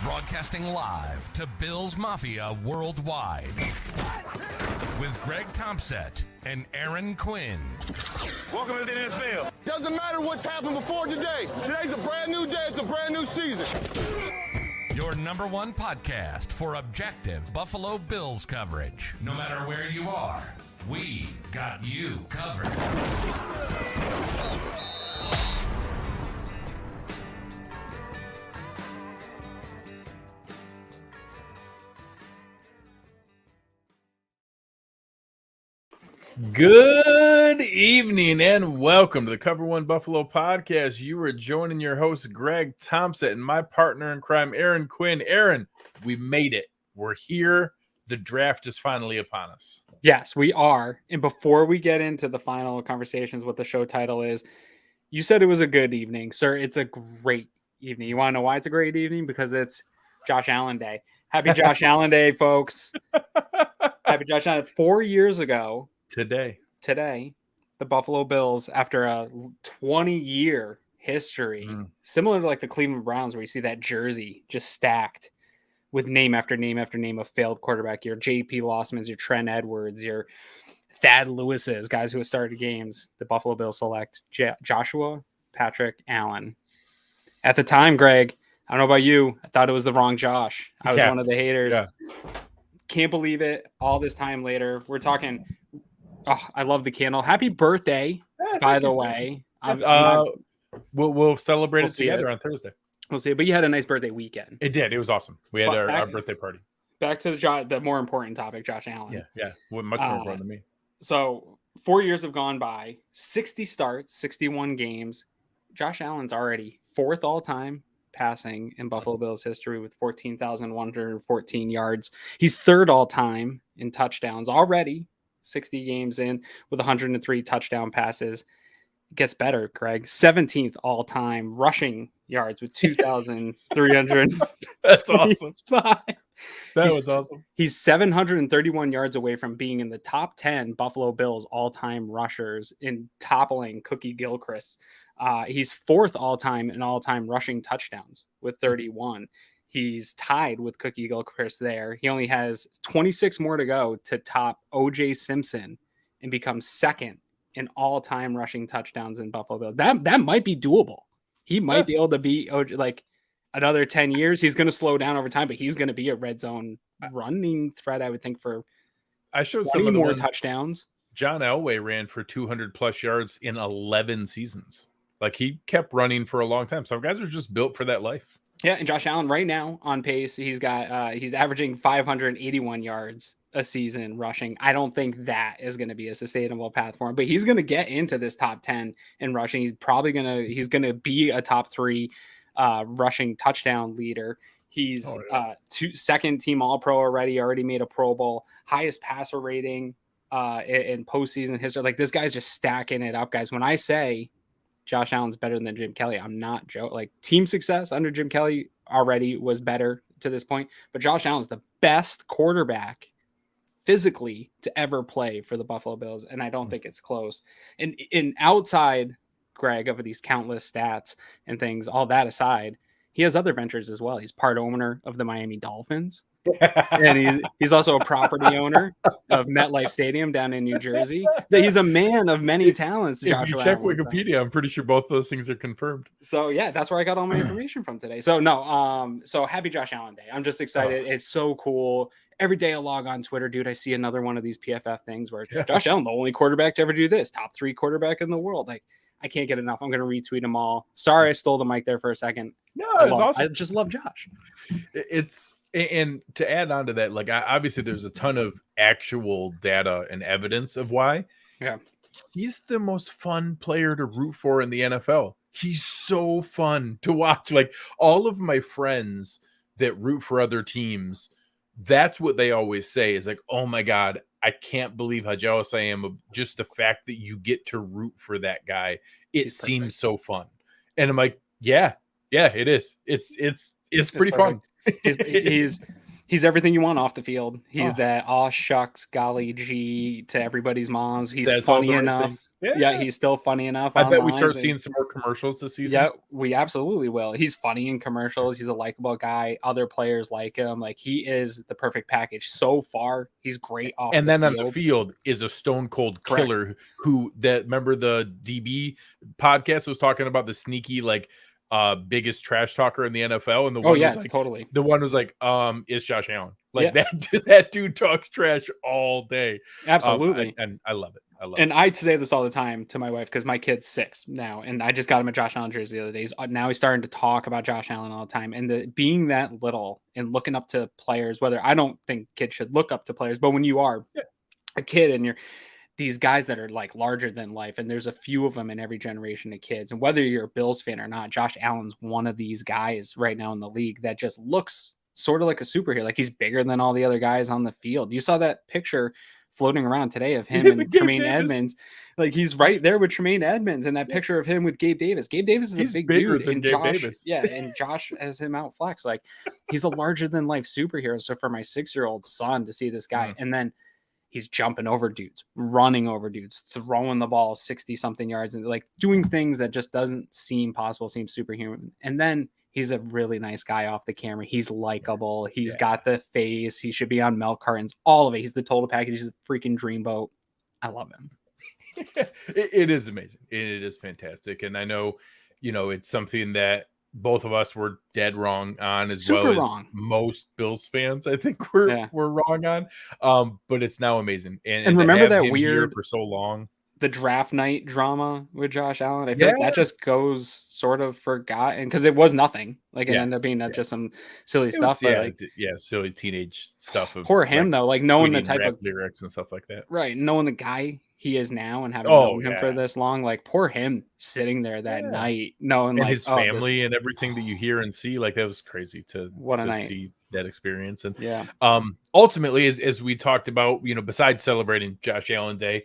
Broadcasting live to Bills Mafia worldwide with Greg Thompson and Aaron Quinn. Welcome to the NFL. Doesn't matter what's happened before today. Today's a brand new day. It's a brand new season. Your number one podcast for objective Buffalo Bills coverage. No matter where you are, we got you covered. Good evening and welcome to the Cover One Buffalo podcast. You are joining your host, Greg Thompson, and my partner in crime, Aaron Quinn. Aaron, we made it. We're here. The draft is finally upon us. Yes, we are. And before we get into the final conversations, what the show title is, you said it was a good evening, sir. It's a great evening. You want to know why it's a great evening? Because it's Josh Allen Day. Happy Josh Allen Day, folks. Happy Josh Allen. 4 years ago, Today, the Buffalo Bills, after a 20-year history, similar to like the Cleveland Browns, where you see that jersey just stacked with name after name after name of failed quarterback, your J.P. Lossmans, your Trent Edwards, your Thad Lewis's, guys who have started games. The Buffalo Bills select Joshua Patrick Allen. At the time, Greg, I don't know about you, I thought it was the wrong Josh. I was one of the haters. Yeah. Can't believe it. All this time later, we're talking. Oh, I love the candle. Happy birthday, by the way. We'll celebrate it together on Thursday. We'll see it. But you had a nice birthday weekend. It did. It was awesome. We had our birthday party. Back to the more important topic, Josh Allen. Yeah. Much more important than me. So 4 years have gone by, 60 starts, 61 games. Josh Allen's already fourth all-time passing in Buffalo Bills history with 14,114 yards. He's third all-time in touchdowns already. 60 games in with 103 touchdown passes. Gets better, Greg. 17th all-time rushing yards with 2,300. That's awesome. That was awesome. He's 731 yards away from being in the top 10 Buffalo Bills all-time rushers in toppling Cookie Gilchrist. He's fourth all-time in all-time rushing touchdowns with 31. He's tied with Cookie Gilchrist there. He only has 26 more to go to top O.J. Simpson and become second in all-time rushing touchdowns in Buffalo Bills. That might be doable. He might be able to be like another 10 years. He's going to slow down over time, but he's going to be a red zone running threat, I would think, for I showed some more touchdowns. John Elway ran for 200 plus yards in 11 seasons. Like, he kept running for a long time. Some guys are just built for that life. Yeah, and Josh Allen right now on pace, he's averaging 581 yards a season rushing. I don't think that is going to be a sustainable path for him, but he's going to get into this top 10 in rushing. He's going to be a top 3 rushing touchdown leader. He's second team All-Pro already made a Pro Bowl, highest passer rating in postseason history. Like, this guy's just stacking it up, guys. When I say Josh Allen's better than Jim Kelly, I'm not joking. Like, team success under Jim Kelly already was better to this point, but Josh Allen's the best quarterback physically to ever play for the Buffalo Bills, and I don't think it's close. And in outside, Greg, of these countless stats and things, all that aside, he has other ventures as well. He's part owner of the Miami Dolphins. And he's also a property owner of MetLife Stadium down in New Jersey. He's a man of many talents. If you check Wikipedia, I'm pretty sure both those things are confirmed. So yeah, that's where I got all my information from today. So so happy Josh Allen Day. I'm just excited. It's so cool. Every day I log on Twitter, dude, I see another one of these PFF things where Josh Allen, the only quarterback to ever do this, top 3 quarterback in the world. Like, I can't get enough. I'm going to retweet them all. Sorry, I stole the mic there for a second. No, it's awesome. I just love Josh. And to add on to that, like, obviously there's a ton of actual data and evidence of why. Yeah. He's the most fun player to root for in the NFL. He's so fun to watch. Like, all of my friends that root for other teams, that's what they always say is like, oh my God, I can't believe how jealous I am of just the fact that you get to root for that guy. It seems so fun. And I'm like, yeah, it is. It's pretty fun. He's everything you want off the field. He's Oh. that aw shucks golly gee to everybody's moms. He's Says all funny the right enough. things. Yeah, he's still funny enough I bet we online. start seeing some more commercials this season. Yeah, we absolutely will. He's funny in commercials. He's a likable guy. Other players like him. Like, he is the perfect package. So far, he's great off And the then field. on the field is a stone cold Correct. killer who that remember the DB podcast was talking about the sneaky like biggest trash talker in the NFL, and the one was like totally. the one was like it's Josh Allen. Like Yeah. that dude talks trash all day. Absolutely. And I love it. I love And it. I say this all the time to my wife because my kid's 6 now, and I just got him a Josh Allen jersey the other day. Now he's starting to talk about Josh Allen all the time, and being that little and looking up to players. Whether I don't think kids should look up to players, but when you are a kid and you're these guys that are like larger than life, and there's a few of them in every generation of kids, and whether you're a Bills fan or not, Josh Allen's one of these guys right now in the league that just looks sort of like a superhero. Like, he's bigger than all the other guys on the field. You saw that picture floating around today of him and Tremaine Edmonds. Like, he's right there with Tremaine Edmonds, and that picture of him with Gabe Davis. Gabe Davis is He's a big bigger dude, than and Gabe Josh, Davis. and Josh has him out flex. Like, he's a larger than life superhero. So for my 6-year-old son to see this guy, and then he's jumping over dudes, running over dudes, throwing the ball 60 something yards, and like doing things that just doesn't seem possible, seems superhuman. And then he's a really nice guy off the camera. He's likable. He's got the face. He should be on milk cartons. All of it. He's the total package. He's a freaking dreamboat. I love him. It is amazing. It is fantastic. And I know, it's something that both of us were dead wrong on, as Super well as wrong. most Bills fans, I think we're wrong on. But it's now amazing. And remember to have that him weird here for so long. The draft night drama with Josh Allen. I feel like that just goes sort of forgotten because it was nothing. Like, it ended up being just some silly stuff. Silly teenage stuff. Poor him though. Like, knowing the type of lyrics and stuff like that. Right, knowing the guy he is now and having known him for this long, like, poor him sitting there that night, knowing and like his family and everything that you hear and see. Like, that was crazy to see that experience. And ultimately, as we talked about, besides celebrating Josh Allen Day,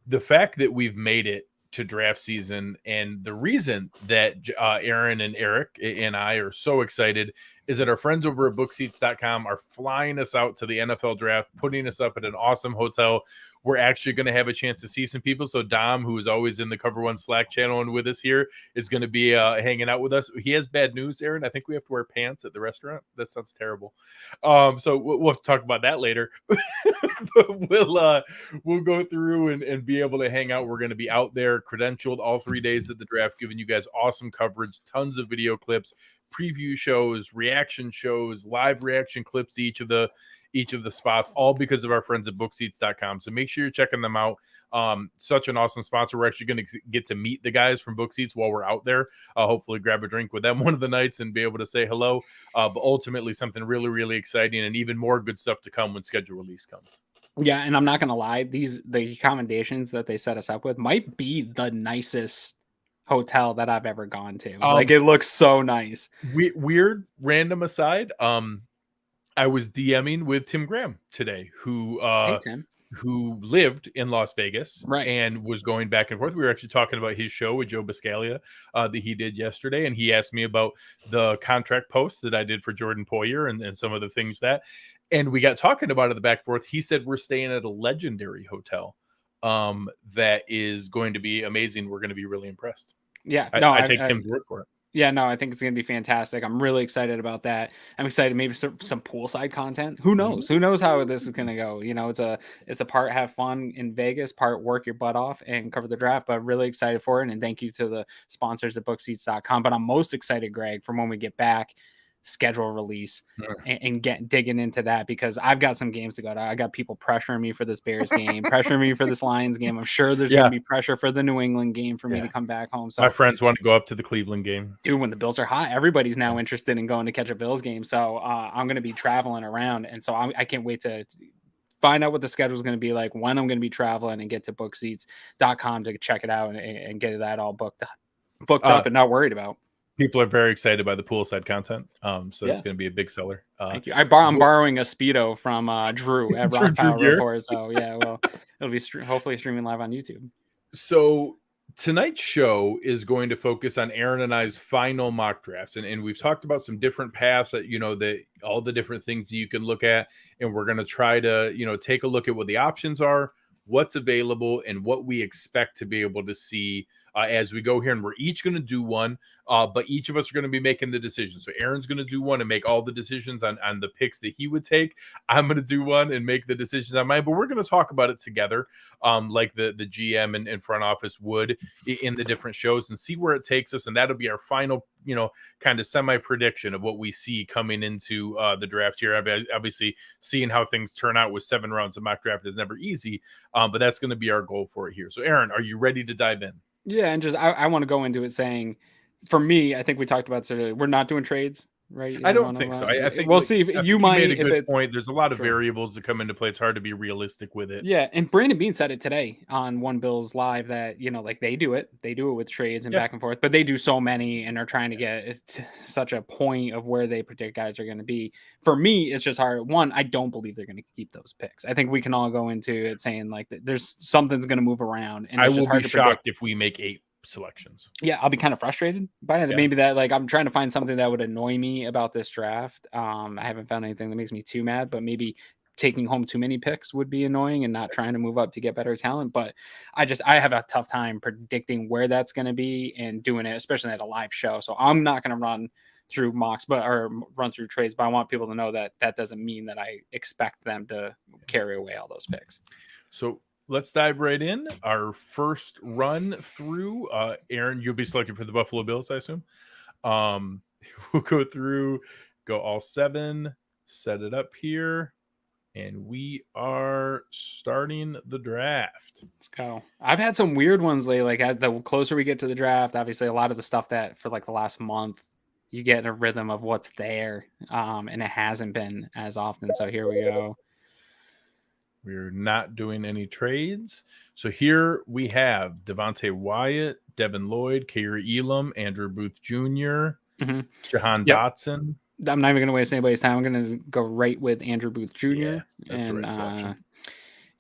the fact that we've made it to draft season, and the reason that Aaron and Eric and I are so excited is that our friends over at bookseats.com are flying us out to the NFL draft, putting us up at an awesome hotel. We're actually going to have a chance to see some people. So Dom, who is always in the Cover One Slack channel and with us here, is going to be hanging out with us. He has bad news, Aaron. I think we have to wear pants at the restaurant. That sounds terrible. So we'll have to talk about that later. But we'll go through and be able to hang out. We're going to be out there, credentialed all 3 days of the draft, giving you guys awesome coverage, tons of video clips, preview shows, reaction shows, live reaction clips to each of the spots, all because of our friends at bookseats.com. So make sure you're checking them out. Such an awesome sponsor. We're actually going to get to meet the guys from Bookseats while we're out there. Hopefully grab a drink with them one of the nights and be able to say hello. But ultimately something really, really exciting, and even more good stuff to come when schedule release comes. Yeah, and I'm not going to lie, the accommodations that they set us up with might be the nicest hotel that I've ever gone to. Like, it looks so nice. Weird random aside, I was DMing with Tim Graham today, who Hey, Tim. who lived in Las Vegas, right, and was going back and forth. We were actually talking about his show with Joe Biscaglia that he did yesterday, and he asked me about the contract post that I did for Jordan Poyer and some of the things and we got talking about it the back and forth. He said we're staying at a legendary hotel that is going to be amazing. We're going to be really impressed. Yeah, I take Tim's word for it. Yeah, no, I think it's going to be fantastic. I'm really excited about that. I'm excited maybe some poolside content. Who knows? Who knows how this is going to go? It's a part have fun in Vegas, part work your butt off and cover the draft, but really excited for it. And thank you to the sponsors at bookseats.com. But I'm most excited, Greg, from when we get back, schedule release and get digging into that, because I've got some games to go to. I got people pressuring me for this Bears game, pressuring me for this Lions game. I'm sure there's going to be pressure for the New England game for me to come back home. So my friends want to go up to the Cleveland game. Dude, when the Bills are hot, everybody's now interested in going to catch a Bills game. So I'm going to be traveling around. And so I can't wait to find out what the schedule is going to be like, when I'm going to be traveling, and get to bookseats.com to check it out and get that all booked up and not worried about. People are very excited by the poolside content. So it's going to be a big seller. Thank you. I'm borrowing a Speedo from Drew at Rock Power Report. So yeah, well, it'll be hopefully streaming live on YouTube. So tonight's show is going to focus on Aaron and I's final mock drafts. And we've talked about some different paths that, that all the different things you can look at. And we're going to try to, take a look at what the options are, what's available, and what we expect to be able to see as we go here. And we're each going to do one, but each of us are going to be making the decision. So Aaron's going to do one and make all the decisions on the picks that he would take. I'm going to do one and make the decisions on mine, but we're going to talk about it together, like the GM and front office would in the different shows, and see where it takes us. And that'll be our final, kind of semi-prediction of what we see coming into the draft here. Obviously, seeing how things turn out with 7 rounds of mock draft is never easy, but that's going to be our goal for it here. So Aaron, are you ready to dive in? Yeah, and just I want to go into it saying, for me, I think we talked about today, we're not doing trades, right? I don't think so. I think we'll see if you might. Made a good point. There's a lot of variables that come into play. It's hard to be realistic with it. Yeah, and Brandon Bean said it today on One Bills Live that like they do it with trades and back and forth, but they do so many and they're trying to get it to such a point of where they predict guys are going to be. For me, it's just hard. One, I don't believe they're going to keep those picks. I think we can all go into it saying like there's something's going to move around, and it's just hard to predict. Shocked if we make 8 selections. Yeah, I'll be kind of frustrated by it. Maybe that I'm trying to find something that would annoy me about this draft. I haven't found anything that makes me too mad, but maybe taking home too many picks would be annoying and not trying to move up to get better talent. But I have a tough time predicting where that's going to be and doing it, especially at a live show. So I'm not going to run through mocks, or run through trades, but I want people to know that that doesn't mean that I expect them to carry away all those picks. So let's dive right in. Our first run through, Aaron, you'll be selected for the Buffalo Bills, I assume. We'll go all 7, set it up here, and we are starting the draft. Let's go. I've had some weird ones lately. Like the closer we get to the draft, obviously a lot of the stuff that for like the last month, you get in a rhythm of what's there, and it hasn't been as often. So here we go. We're not doing any trades. So here we have Devontae Wyatt, Devin Lloyd, Kyrie Elam, Andrew Booth Jr., Jahan Dotson. I'm not even going to waste anybody's time. I'm going to go right with Andrew Booth Jr. Yeah, that's the right selection.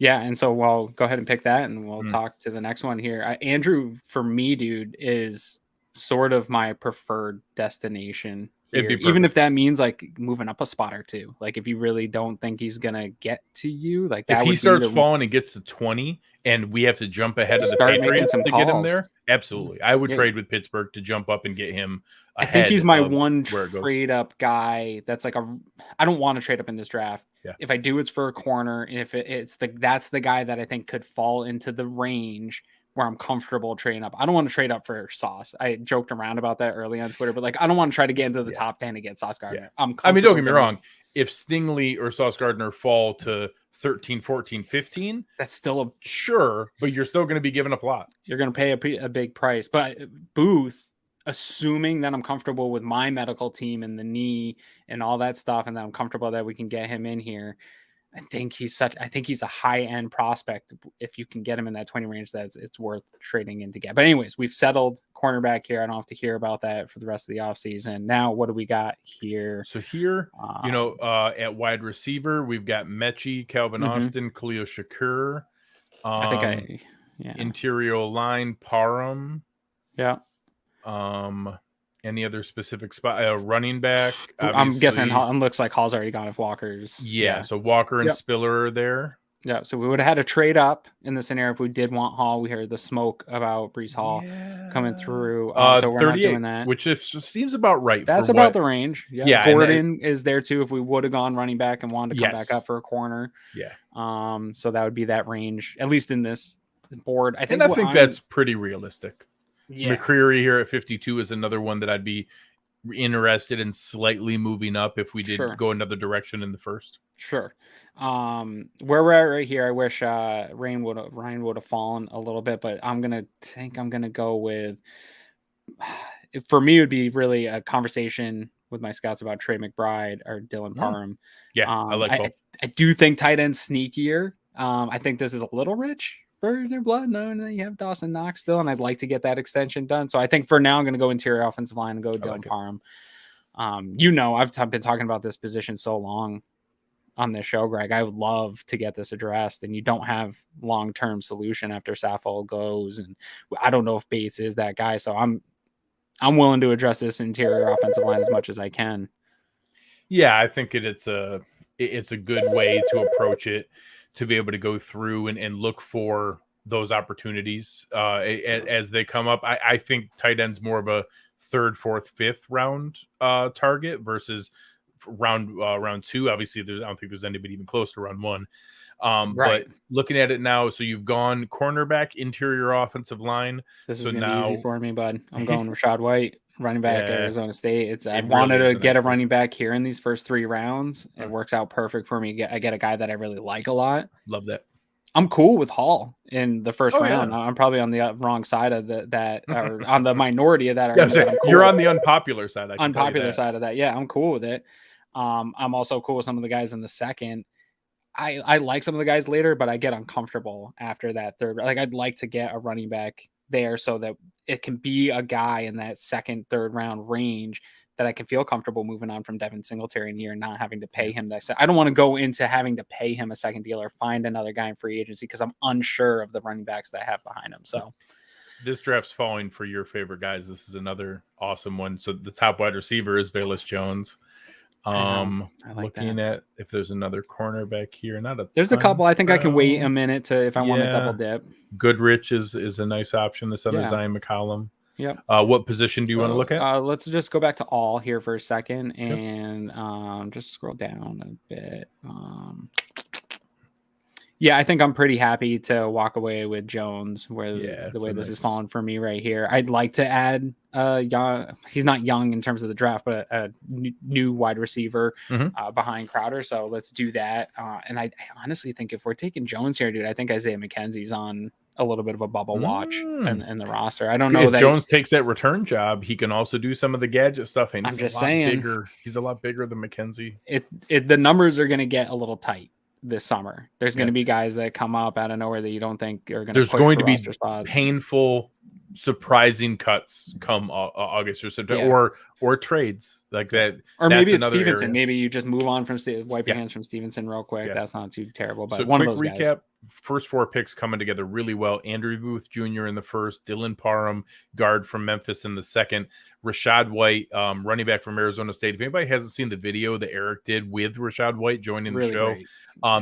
And so we'll go ahead and pick that, and we'll talk to the next one here. Andrew, for me, dude, is sort of my preferred destination. Even if that means like moving up a spot or two, like if you really don't think he's gonna get to you, like that, if he starts falling and gets to 20 and we have to jump ahead of the Patriots to get him there, absolutely, I would trade with Pittsburgh to jump up and get him ahead. I think he's my one trade up guy. That's like I don't want to trade up in this draft. Yeah. If I do, it's for a corner, and if that's the guy that I think could fall into the range where I'm comfortable trading up. I don't want to trade up for Sauce. I joked around about that early on Twitter, but like, I don't want to try to get into the top 10 to get Sauce Gardner. Yeah. I mean, don't get me wrong. If Stingley or Sauce Gardner fall to 13, 14, 15, that's still sure, but you're still going to be giving up a lot. You're going to pay a big price. But Booth, assuming that I'm comfortable with my medical team and the knee and all that stuff, and that I'm comfortable that we can get him in here, I think he's a high end prospect. If you can get him in that 20 range, it's worth trading in to get. But anyways, we've settled cornerback here. I don't have to hear about that for the rest of the offseason. Now, what do we got here? So here, at wide receiver, we've got Mechie, Calvin Austin, Khalil Shakur. Interior line, Parham. Yeah. Any other specific spot? Running back. I'm guessing it looks like Hall's already gone if Walker's. Yeah. So Walker and Spiller are there. Yeah. So we would have had to trade up in the scenario if we did want Hall. We heard the smoke about Breece Hall coming through. So we're not doing that. Which seems about right. That's about the range. Yeah. Gordon is there too if we would have gone running back and wanted to come back up for a corner. Yeah. So that would be that range, at least in this board. I think that's pretty realistic. Yeah. McCreary here at 52 is another one that I'd be interested in slightly moving up if we did go another direction in the first. Sure. Where we're at right here, I wish Ryan would have fallen a little bit, but I'm gonna go with. For me, it would be really a conversation with my scouts about Trey McBride or Dylan Parham. Yeah, I like both. I do think tight end sneakier. I think this is a little rich for their blood, knowing that you have Dawson Knox still, and I'd like to get that extension done. So I think for now I'm going to go interior offensive line and go Dylan Parham. I've been talking about this position so long. on this show, Greg. I would love to get this addressed, and you don't have long-term solution after Saffold goes, and I don't know if Bates is that guy. So I'm willing to address this interior offensive line as much as I can. Yeah, I think it's a good way to approach it, to be able to go through and look for those opportunities as they come up. I think tight end's more of a third, fourth, fifth round target versus round two. Obviously, I don't think there's anybody even close to round one. Right. But looking at it now, so you've gone cornerback, interior offensive line. This so is gonna now, be easy for me, bud. I'm going Rashad White, running back, Yeah. Arizona State. I It wanted really is to a get nice a running back here in these first 3 rounds. It Mm. works out perfect for me. I get a guy that I really like a lot. Love that. I'm cool with Hall in the first Oh, round. yeah. I'm probably on the wrong side of that, or on the minority of that Yeah, argument. That I'm cool you're with. on the unpopular side. I can tell you Unpopular that. side of that. Yeah, I'm cool with it. I'm also cool with some of the guys in the second. I like some of the guys later, but I get uncomfortable after that third. Like, I'd like to get a running back there so that it can be a guy in that second, third round range that I can feel comfortable moving on from Devin Singletary in a year, not having to pay him that. I don't want to go into having to pay him a second deal or find another guy in free agency because I'm unsure of the running backs that I have behind him. So this draft's falling for your favorite guys. This is another awesome one. So the top wide receiver is Velus Jones. I like Looking that. at if there's another cornerback here. There's a couple. I think I can wait a minute to if I want to Yeah. double dip. Goodrich is a nice option. The son of Yeah. Zion McCollum. Yep. What position do you want to look at? Let's just go back to all here for a second and just scroll down a bit. Yeah, I think I'm pretty happy to walk away with Jones the way this is falling for me right here. I'd like to add young. He's not young in terms of the draft, but a new wide receiver behind Crowder. So let's do that. And I honestly think if we're taking Jones here, dude, I think Isaiah McKenzie's on a little bit of a bubble watch in the roster. I don't know if that Jones takes that return job, he can also do some of the gadget stuff. And I'm just saying, he's a lot bigger than McKenzie. The numbers are going to get a little tight this summer. There's going to be guys that come up out of nowhere that you don't think are going to. There's going to be spots. Painful, surprising cuts come August or September, or trades like that. Or maybe it's Stevenson. Area. Maybe you just move on from wipe your hands from Stevenson real quick. Yeah. That's not too terrible. But so one quick of those recap: guys. First 4 picks coming together really well. Andrew Booth Jr. in the first, Dylan Parham, guard from Memphis in the second, Rashad White, running back from Arizona State. If anybody hasn't seen the video that Eric did with Rashad White joining the show,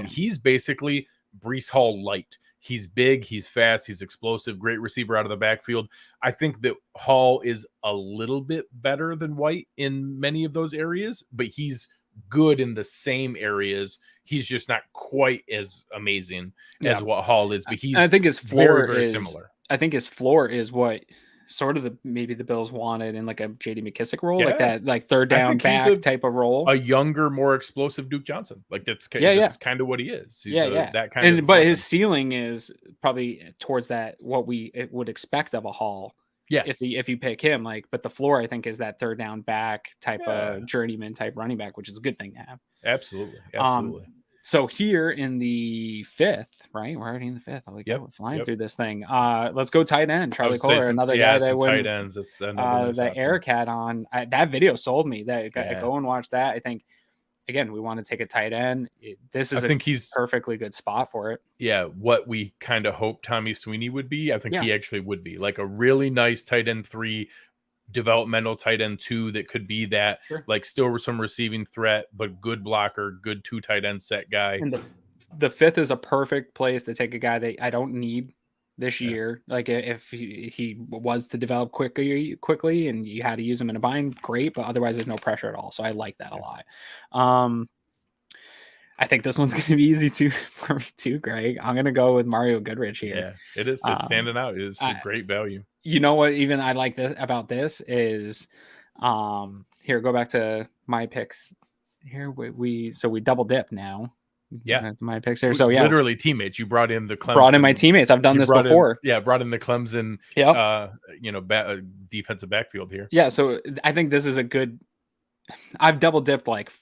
he's basically Breece Hall light. He's big, he's fast, he's explosive, great receiver out of the backfield. I think that Hall is a little bit better than White in many of those areas, but he's good in the same areas. He's just not quite as amazing as what Hall is, but I think his floor very is similar. I think his floor is what sort of maybe the Bills wanted in like a JD McKissick role, like that, like third down back type of role. A younger, more explosive Duke Johnson. Like that's kind of what he is. He's that kind of. But his ceiling is probably towards that what we would expect of a Hall. Yes. If you pick him, but the floor I think is that third down back type of journeyman type running back, which is a good thing to have. Absolutely. So here in the 5th, right? We're already in the 5th. We're flying through this thing. Let's go tight end. Charlie Kohler, another guy that went tight ends. that Eric had on. That video sold me. Go and watch that. I think again we want to take a tight end. This is he's perfectly good spot for it. Yeah, what we kind of hoped Tommy Sweeney would be. I think he actually would be like a really nice tight end 3. Developmental tight end 2 that could be that still some receiving threat, but good blocker, good 2 tight end set guy. And the 5th is a perfect place to take a guy that I don't need this year. Like if he was to develop quickly and you had to use him in a bind, great, but otherwise there's no pressure at all. So I like that a lot. I think this one's going to be easy for me too, Greg. I'm going to go with Mario Goodrich here. Yeah, it is. It's standing out. It's a great value. You know what? Even I like this about this is, here, go back to my picks. Here we double dip now. Yeah, my picks here. So literally teammates. You brought in the Clemson. Brought in my teammates. I've done this before. Brought in the Clemson. Defensive backfield here. Yeah, so I think this is a good. I've double dipped like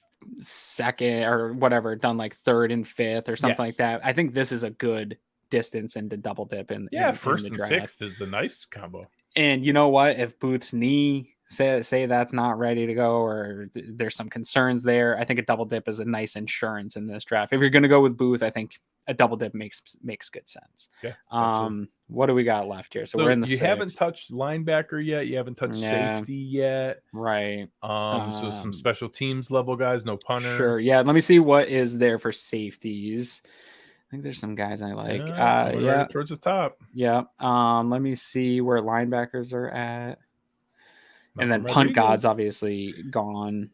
second or whatever, done like 3rd and 5th or something like that. I think this is a good distance into double dip in first and 6th is a nice combo. And you know what? If Booth's knee say that's not ready to go, or there's some concerns there, I think a double dip is a nice insurance in this draft. If you're going to go with Booth, I think a double dip makes good sense. Yeah. Absolutely. What do we got left here? So we're in the you sixth. haven't touched linebacker yet. You haven't touched safety yet. Right. So some special teams level guys, no punter. Sure. Yeah. Let me see what is there for safeties. I think there's some guys I like. Yeah. Right towards the top. Yeah. Let me see where linebackers are at. And then punt god's obviously gone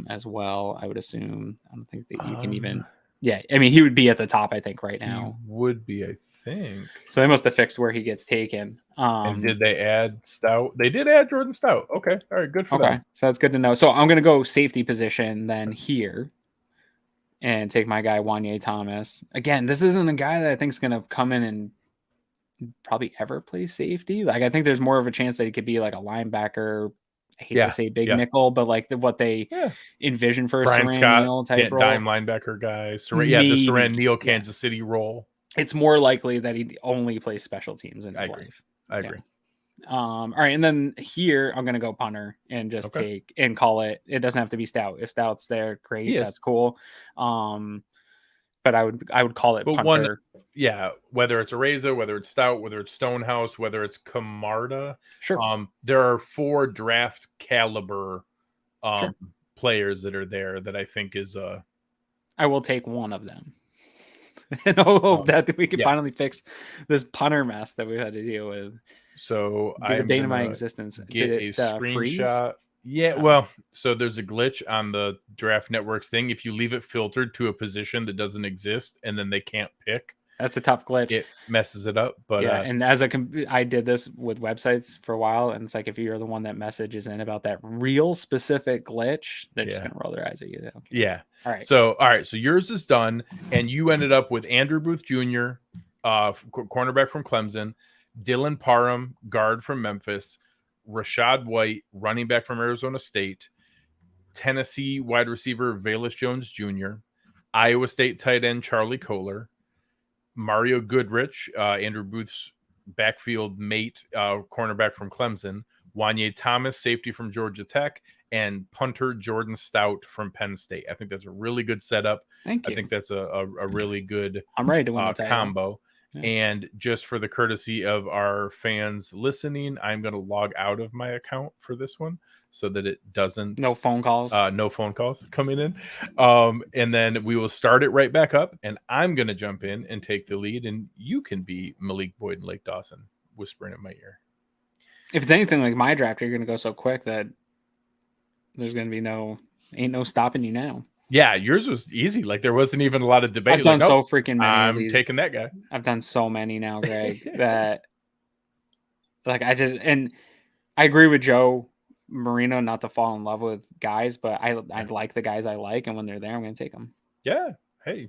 as well, I would assume. I don't think that you can even. Yeah, I mean, he would be at the top, I think, right now. He would be, I think. So they must have fixed where he gets taken. And did they add Stout? They did add Jordan Stout. Okay, all right, good for them. So that's good to know. So I'm going to go safety position then here and take my guy Wanye Thomas. Again, this isn't a guy that I think is going to come in and probably ever play safety. Like, I think there's more of a chance that he could be like a linebacker. I hate to say big nickel, but like what they envision for Brian Saran Scott, Neal type role. dime linebacker guy. The Saran Neal Kansas City role. It's more likely that he only plays special teams in his life. I agree. All right, and then here I'm gonna go punter and just take and call it. It doesn't have to be Stout. If Stout's there, great, that's cool. But I would call it punter. Whether it's Areza, whether it's Stout, whether it's Stonehouse, whether it's Camarda. Sure. There are 4 draft caliber players that are there that I think is I will take one of them. And hope that we can finally fix this punter mess that we've had to deal with. So the bane of my existence. Get a screenshot. Yeah, so there's a glitch on the Draft Networks thing. If you leave it filtered to a position that doesn't exist and then they can't pick, that's a tough glitch. It messes it up. But and I did this with websites for a while, and it's like if you're the one that messages in about that real specific glitch, they're just gonna roll their eyes at you. Okay. Yeah. All right. So yours is done, and you ended up with Andrew Booth Jr., cornerback from Clemson, Dylan Parham, guard from Memphis, Rashad White, running back from Arizona State, Tennessee wide receiver Velus Jones Jr., Iowa State tight end Charlie Kohler, Mario Goodrich, Andrew Booth's backfield mate, cornerback from Clemson, Wanye Thomas, safety from Georgia Tech, and punter Jordan Stout from Penn State. I think that's a really good setup. Thank you. I think that's a really good I'm ready to win combo. Yeah. And just for the courtesy of our fans listening, I'm going to log out of my account for this one so that it doesn't. No phone calls. No phone calls coming in. And then we will start it right back up. And I'm going to jump in and take the lead. And you can be Malik Boyd and Lake Dawson whispering in my ear. If it's anything like my draft, you're going to go so quick that there's going to be ain't no stopping you now. Yeah, yours was easy. Like there wasn't even a lot of debate. I've done so freaking many. I'm taking that guy. I've done so many now, Greg, that like I agree with Joe Marino not to fall in love with guys, but I like the guys I like, and when they're there, I'm going to take them. Yeah. Hey,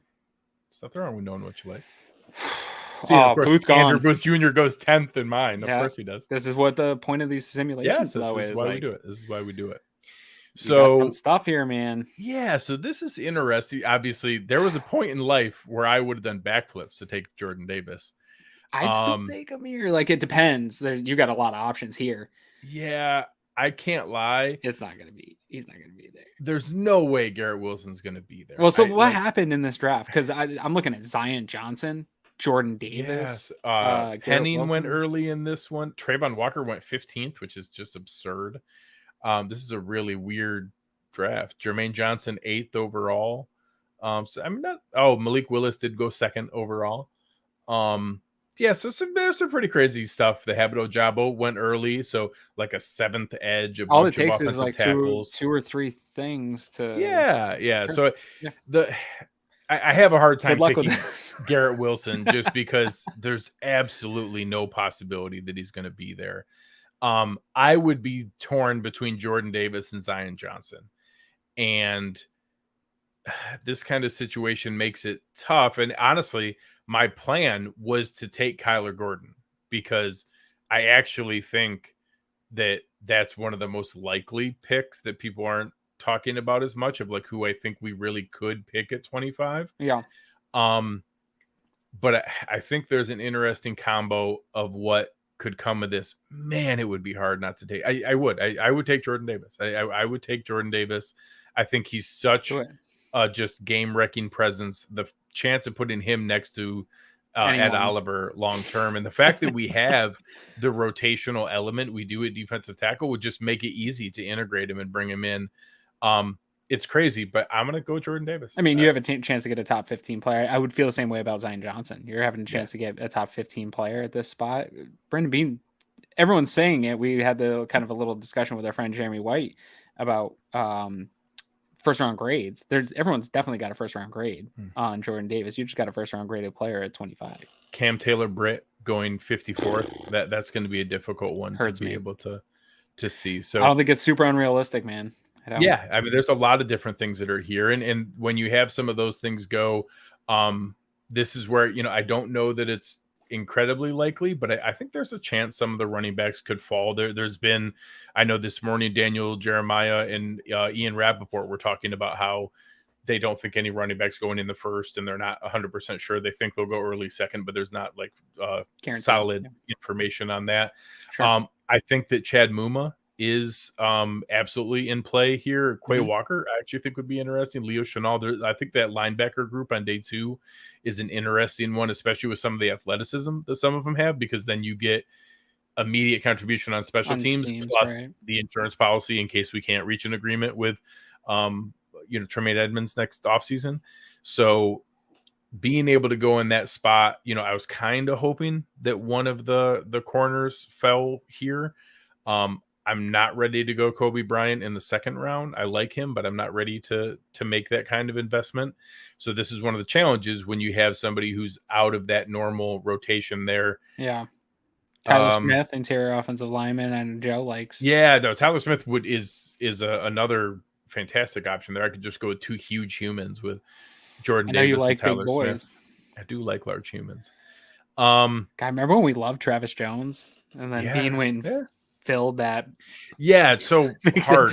there's nothing wrong with knowing what you like. See, Booth gone. Andrew Booth Jr. goes 10th in mine. Of course he does. This is what the point of these simulations is. This is why like, we do it. This is why we do it. So stuff here, man. Yeah, so this is interesting. Obviously, there was a point in life where I would have done backflips to take Jordan Davis. I'd still take him here. Like it depends. You got a lot of options here. Yeah, I can't lie. He's not gonna be there. There's no way Garrett Wilson's gonna be there. Well, so what happened in this draft? Because I'm looking at Zion Johnson, Jordan Davis. Yes. Penning went early in this one. Trayvon Walker went 15th, which is just absurd. This is a really weird draft. Jermaine Johnson 8th overall. So I'm not. Oh, Malik Willis did go 2nd overall. Yeah, so there's some pretty crazy stuff. The Habit Ojabo went early, so like a 7th edge. All it takes is like two or three things to. Yeah. So I have a hard time picking Garrett Wilson just because there's absolutely no possibility that he's going to be there. I would be torn between Jordan Davis and Zion Johnson. And this kind of situation makes it tough. And honestly, my plan was to take Kyler Gordon because I actually think that that's one of the most likely picks that people aren't talking about as much of, like who I think we really could pick at 25. Yeah. But I think there's an interesting combo of what could come of this, man, it would be hard not to take. I would take Jordan Davis. I would take Jordan Davis. I think he's such just game wrecking presence. The chance of putting him next to Ed Oliver long term, and the fact that we have the rotational element we do at defensive tackle would just make it easy to integrate him and bring him in. It's crazy, but I'm going to go Jordan Davis. I mean, you have a chance to get a top 15 player. I would feel the same way about Zion Johnson. You're having a chance to get a top 15 player at this spot. Brendan Bean, everyone's saying it. We had the kind of a little discussion with our friend Jeremy White about first round grades. Everyone's definitely got a first round grade on Jordan Davis. You just got a first round graded player at 25. Cam Taylor Britt going 54th. That's going to be a difficult one to be able to see. So I don't think it's super unrealistic, man. Yeah, I mean, there's a lot of different things that are here, and when you have some of those things go, this is where I don't know that it's incredibly likely, but I think there's a chance some of the running backs could fall. There's been, I know this morning, Daniel Jeremiah and Ian Rappaport were talking about how they don't think any running backs going in the first, and they're not 100% sure. They think they'll go early second, but there's not like solid information on that. Sure. I think that Chad Muma is absolutely in play here. Quay Walker, I actually think would be interesting. Leo Chenal, I think that linebacker group on day 2 is an interesting one, especially with some of the athleticism that some of them have, because then you get immediate contribution on special teams plus the insurance policy in case we can't reach an agreement with Tremaine Edmonds next offseason. So being able to go in that spot, I was kind of hoping that one of the corners fell here. I'm not ready to go Kobe Bryant in the second round. I like him, but I'm not ready to make that kind of investment. So this is one of the challenges when you have somebody who's out of that normal rotation there. Yeah. Tyler Smith, interior offensive lineman, and Joe likes. Yeah, no, Tyler Smith is another fantastic option there. I could just go with 2 huge humans with Jordan Davis and Tyler Smith. I do like large humans. God, remember when we loved Travis Jones and then Bean went filled that? Yeah, it's so hard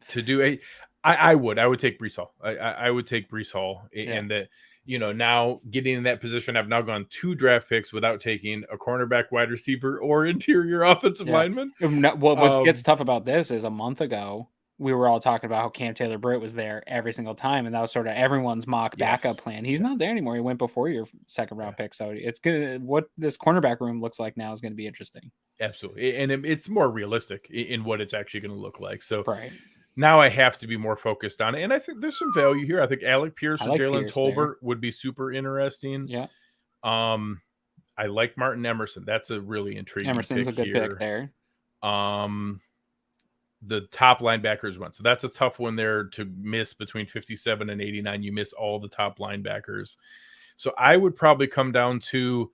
to do. I would take Breece Hall. I would take Breece Hall, and that now getting in that position, I've now gone 2 draft picks without taking a cornerback, wide receiver, or interior offensive lineman. What gets tough about this is a month ago we were all talking about how Cam Taylor Britt was there every single time, and that was sort of everyone's mock backup plan. He's not there anymore. He went before your second round pick, so it's good. What this cornerback room looks like now is going to be interesting. Absolutely, and it's more realistic in what it's actually going to look like. So now I have to be more focused on it, and I think there's some value here. I think Alec Pierce and Jalen Tolbert would be super interesting. Yeah. I like Martin Emerson. That's a really intriguing. Emerson's pick a good here. pick there. The top linebackers one. So that's a tough one there to miss between 57 and 89. You miss all the top linebackers. So I would probably come down to,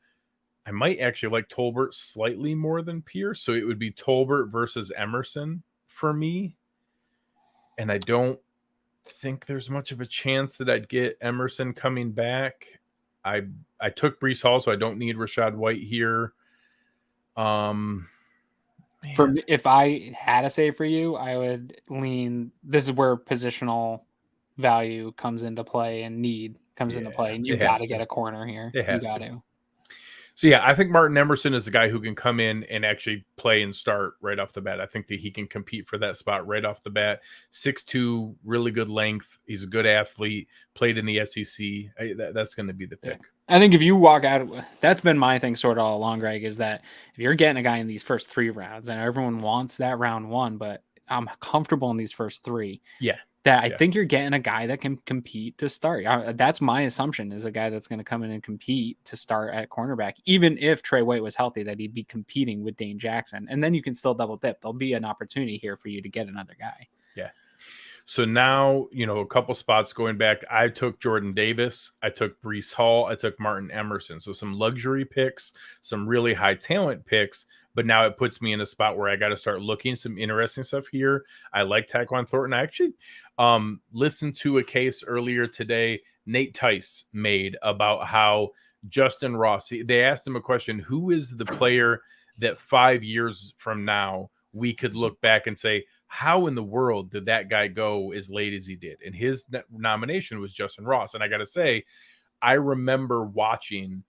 I might actually like Tolbert slightly more than Pierce. So it would be Tolbert versus Emerson for me. And I don't think there's much of a chance that I'd get Emerson coming back. I took Breece Hall, so I don't need Rachaad White here. For me, if I had to say for you, I would lean. This is where positional value comes into play and need comes into play, and you got to get a corner here. You got to. So yeah, I think Martin Emerson is a guy who can come in and actually play and start right off the bat. I think that he can compete for that spot right off the bat. 6'2", really good length. He's a good athlete. Played in the SEC. That's going to be the pick. I think if you walk out, that's been my thing sort of all along, Greg, is that if you're getting a guy in these first 3 rounds, and everyone wants that round 1, but I'm comfortable in these first 3. Yeah. I think you're getting a guy that can compete to start. That's my assumption, is a guy that's going to come in and compete to start at cornerback. Even if Trey White was healthy, that he'd be competing with Dane Jackson. And then you can still double dip. There'll be an opportunity here for you to get another guy. Yeah. So now, a couple spots going back. I took Jordan Davis. I took Breece Hall. I took Martin Emerson. So some luxury picks, some really high talent picks. But now it puts me in a spot where I got to start looking some interesting stuff here. I like Tyquan Thornton. I actually listened to a case earlier today Nate Tice made about how Justin Ross, they asked him a question, who is the player that 5 years from now we could look back and say, how in the world did that guy go as late as he did? And his nomination was Justin Ross. And I got to say, I remember watching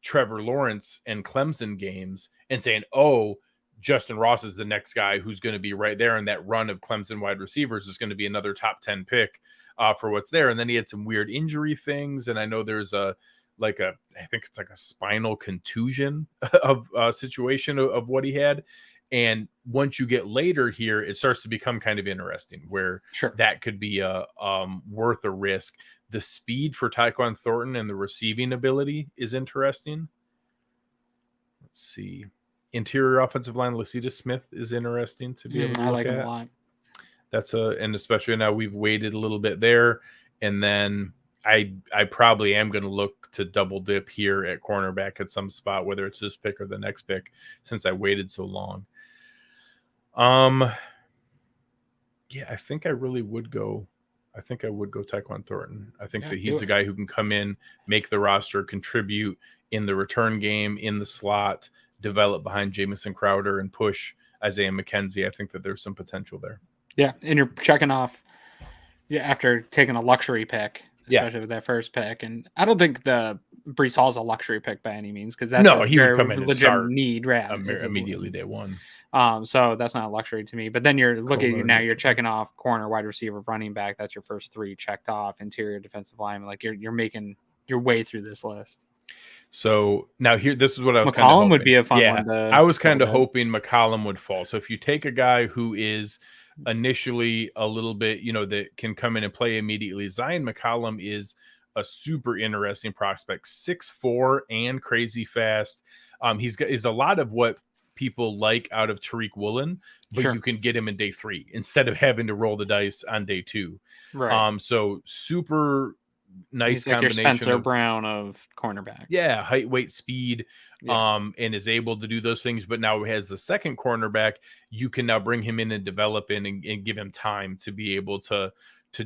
Trevor Lawrence and Clemson games and saying, oh, Justin Ross is the next guy who's going to be right there. And that run of Clemson wide receivers is going to be another top 10 pick for what's there. And then he had some weird injury things. And I know there's I think it's like a spinal contusion of situation of what he had. And once you get later here, it starts to become kind of interesting where that could be worth a risk. The speed for Tyquan Thornton and the receiving ability is interesting. Let's see. Interior offensive line, Lacita Smith is interesting to be able to look I like at. him a lot. That's and especially now we've waited a little bit there. And then I probably am going to look to double dip here at cornerback at some spot, whether it's this pick or the next pick, since I waited so long. Yeah, I think I really would go. I think I would go Tyquan Thornton. I think that he's a guy who can come in, make the roster, contribute in the return game, in the slot, develop behind Jamison Crowder, and push Isaiah McKenzie. I think that there's some potential there. Yeah, and you're checking off after taking a luxury pick, especially with that first pick. And I don't think the Breece Hall is a luxury pick by any means, because that's he would come in and legit start need immediately day one. So that's not a luxury to me. But then you're looking at now, you're checking off corner, wide receiver, running back. That's your first three checked off. Interior defensive lineman. Like you're making your way through this list. So now here, this is what I was. McCollum would be a fun one. I was kind of hoping McCollum would fall. So if you take a guy who is initially a little bit, that can come in and play immediately, Zion McCollum is a super interesting prospect, 6'4" and crazy fast. He's a lot of what people like out of Tariq Woolen, but you can get him in day 3 instead of having to roll the dice on day 2. Right. So super nice He's like combination. Your Spencer Brown of cornerback. Yeah, height, weight, speed, and is able to do those things. But now as the second cornerback, you can now bring him in and develop and give him time to be able to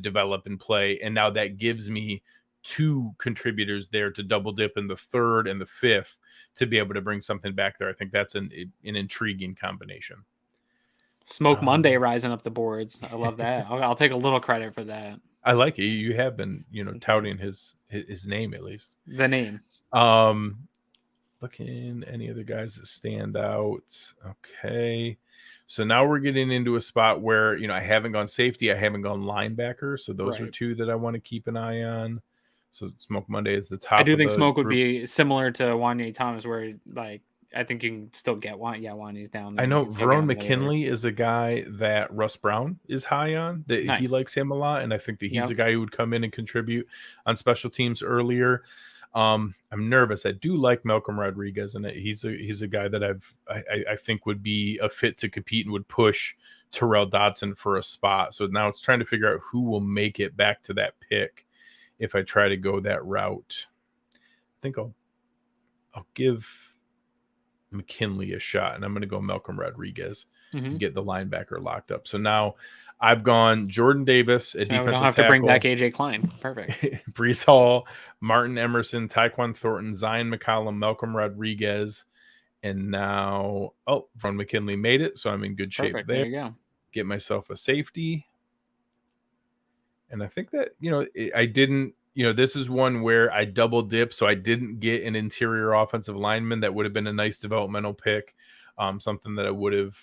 develop and play. And now that gives me 2 contributors there to double dip in the 3rd and the 5th to be able to bring something back there. I think that's an intriguing combination. Smoke Monday rising up the boards. I love that. I'll take a little credit for that. I like it. You have been, touting his name at least. The name. Looking any other guys that stand out. Okay. So now we're getting into a spot where, I haven't gone safety. I haven't gone linebacker. So those are 2 that I want to keep an eye on. So Smoke Monday is the top. I do think Smoke would be similar to Wanye Thomas, where I think you can still get one. Yeah, Wanye's down there. I know Verone McKinley is a guy that Russ Brown is high on. That he likes him a lot, and I think that he's a guy who would come in and contribute on special teams earlier. I'm nervous. I do like Malcolm Rodriguez, and he's a guy that I think would be a fit to compete and would push Terrell Dodson for a spot. So now it's trying to figure out who will make it back to that pick if I try to go that route. I think I'll give McKinley a shot, and I'm going to go Malcolm Rodriguez and get the linebacker locked up. So now I've gone Jordan Davis, a defensive tackle. We don't have to bring back AJ Klein. Perfect. Breece Hall, Martin Emerson, Tyquan Thornton, Zion McCollum, Malcolm Rodriguez, and now Verone McKinley made it, so I'm in good shape there. There you go. Get myself a safety. And I think that, I didn't, this is one where I double dip, so I didn't get an interior offensive lineman. That would have been a nice developmental pick, something that I would have,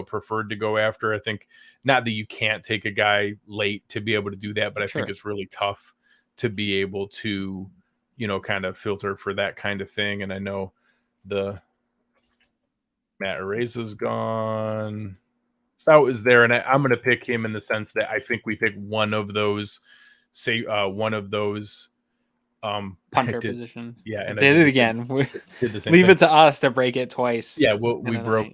preferred to go after. I think not that you can't take a guy late to be able to do that, but I think it's really tough to be able to, kind of filter for that kind of thing. And I know the Matt Areza's gone. Stout is there, and I'm going to pick him in the sense that I think we pick one of those, punter positions. Yeah, and did it again. Did the same Leave thing. it to us to break it twice. Yeah, we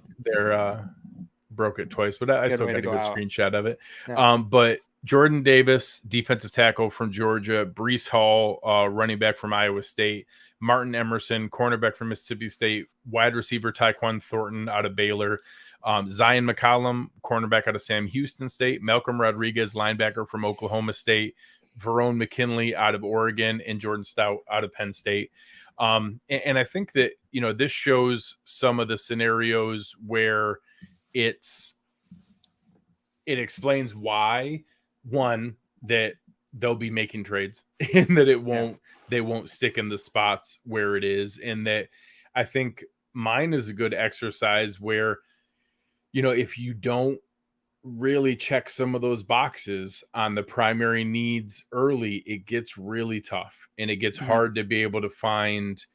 broke it twice, but I still got a good screenshot of it. Yeah. But Jordan Davis, defensive tackle from Georgia, Breece Hall, running back from Iowa State, Martin Emerson, cornerback from Mississippi State, wide receiver Tyquan Thornton out of Baylor, Zion McCollum, cornerback out of Sam Houston State, Malcolm Rodriguez, linebacker from Oklahoma State, Verone McKinley out of Oregon, and Jordan Stout out of Penn State. And I think that, this shows some of the scenarios where it explains why, one, that they'll be making trades and that they won't stick in the spots where it is. And that I think mine is a good exercise where, if you don't really check some of those boxes on the primary needs early, it gets really tough and it gets hard to be able to find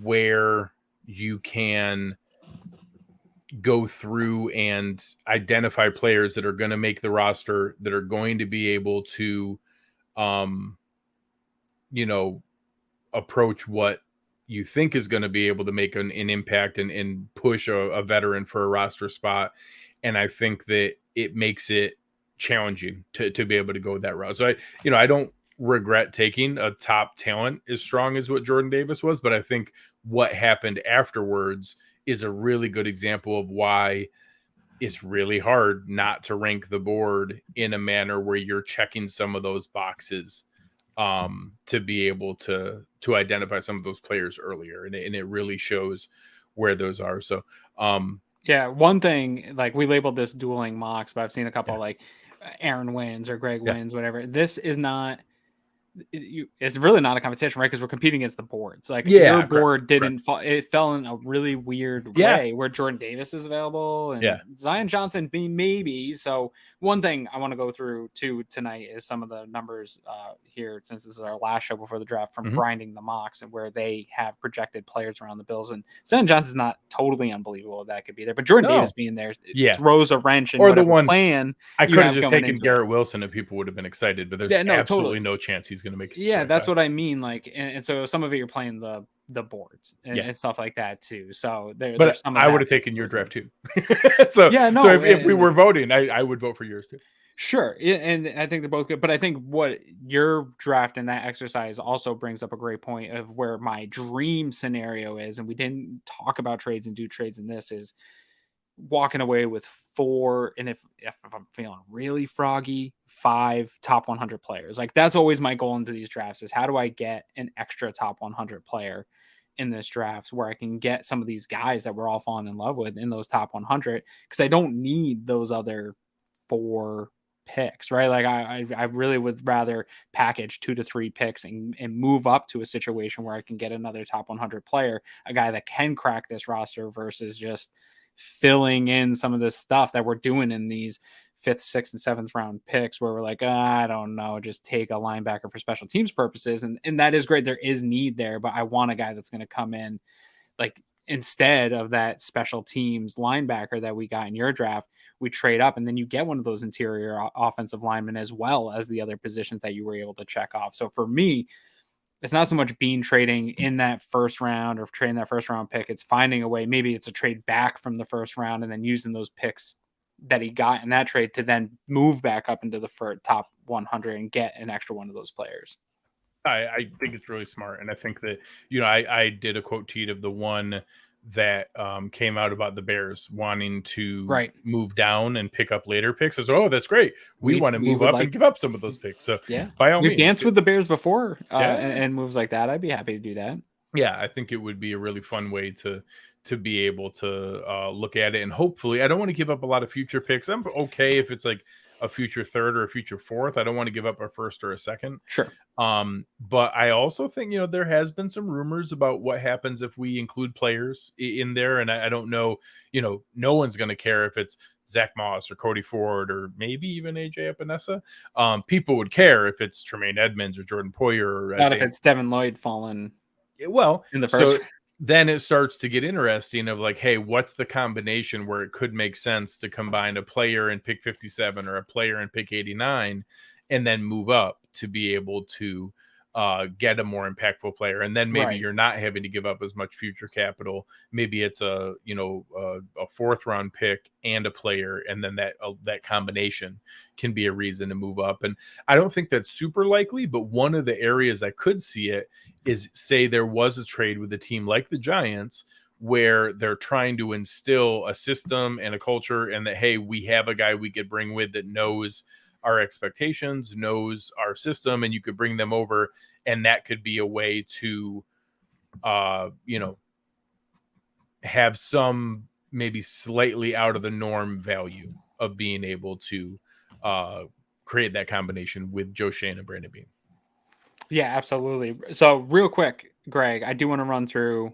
where you can go through and identify players that are going to make the roster, that are going to be able to, approach what you think is going to be able to make an impact and push a veteran for a roster spot. And I think that it makes it challenging to be able to go that route. So I don't regret taking a top talent as strong as what Jordan Davis was, but I think what happened afterwards is a really good example of why it's really hard not to rank the board in a manner where you're checking some of those boxes to be able to identify some of those players earlier. And it really shows where those are. So, yeah, one thing, like we labeled this dueling mocks, but I've seen a couple like Aaron wins or Greg wins, whatever. This is not, it's really not a competition, right? Because we're competing against the boards. Like your board didn't fall, it fell in a really weird way where Jordan Davis is available and Zion Johnson maybe. So one thing I want to go through tonight is some of the numbers here, since this is our last show before the draft, from grinding the mocks, and where they have projected players around the Bills. And Zion Johnson's not totally unbelievable that could be there, but Jordan Davis being there throws a wrench in or the one plan. I could have just taken Garrett Wilson and people would have been excited, but there's absolutely no chance he's going to make it. Yeah, that's what I mean. Like, and so some of it you're playing the boards and stuff like that too. So there's some of I would have taken your draft too. So if we were voting, I would vote for yours too. Sure, and I think they're both good. But I think what your draft and that exercise also brings up a great point of where my dream scenario is, and we didn't talk about trades and do trades in this, is walking away with 4, and if I'm feeling really froggy, 5 top 100 players. Like that's always my goal into these drafts, is how do I get an extra top 100 player in this draft where I can get some of these guys that we're all falling in love with in those top 100, because I don't need those other 4 picks, right? Like I really would rather package 2 to 3 picks and move up to a situation where I can get another top 100 player, a guy that can crack this roster, versus just filling in some of this stuff that we're doing in these 5th, 6th, and 7th round picks, where we're like, I don't know, just take a linebacker for special teams purposes. And that is great. There is need there, but I want a guy that's going to come in, like, instead of that special teams linebacker that we got in your draft, we trade up and then you get one of those interior offensive linemen as well as the other positions that you were able to check off. So for me, it's not so much being trading in that first round or trading that first round pick. It's finding a way. Maybe it's a trade back from the first round and then using those picks that he got in that trade to then move back up into the top 100 and get an extra one of those players. I think it's really smart. And I think that, I did a quote tweet of the one that came out about the Bears wanting to move down and pick up later picks. As that's great. We want to move up and give up some of those picks. So by all means, we've danced with the Bears before and moves like that. I'd be happy to do that. Yeah, I think it would be a really fun way to be able to look at it. And hopefully, I don't want to give up a lot of future picks. I'm okay if it's like a future 3rd or a future 4th. I don't want to give up a 1st or a 2nd. Sure. But I also think, there has been some rumors about what happens if we include players in there. And I don't know, no one's going to care if it's Zach Moss or Cody Ford or maybe even AJ Epinesa. People would care if it's Tremaine Edmonds or Jordan Poyer. Or not if it's Devin Lloyd falling. Well, in the first. So then it starts to get interesting of like, hey, what's the combination where it could make sense to combine a player in pick 57 or a player in pick 89 and then move up to be able to get a more impactful player. And then maybe you're not having to give up as much future capital. Maybe it's a 4th round pick and a player. And then that combination can be a reason to move up. And I don't think that's super likely, but one of the areas I could see it is, say there was a trade with a team like the Giants where they're trying to instill a system and a culture, and that, hey, we have a guy we could bring with that knows our expectations, knows our system, and you could bring them over, and that could be a way to have some maybe slightly out of the norm value of being able to create that combination with Joe Shane and Brandon Beane. Yeah, absolutely. So real quick, Greg, I do want to run through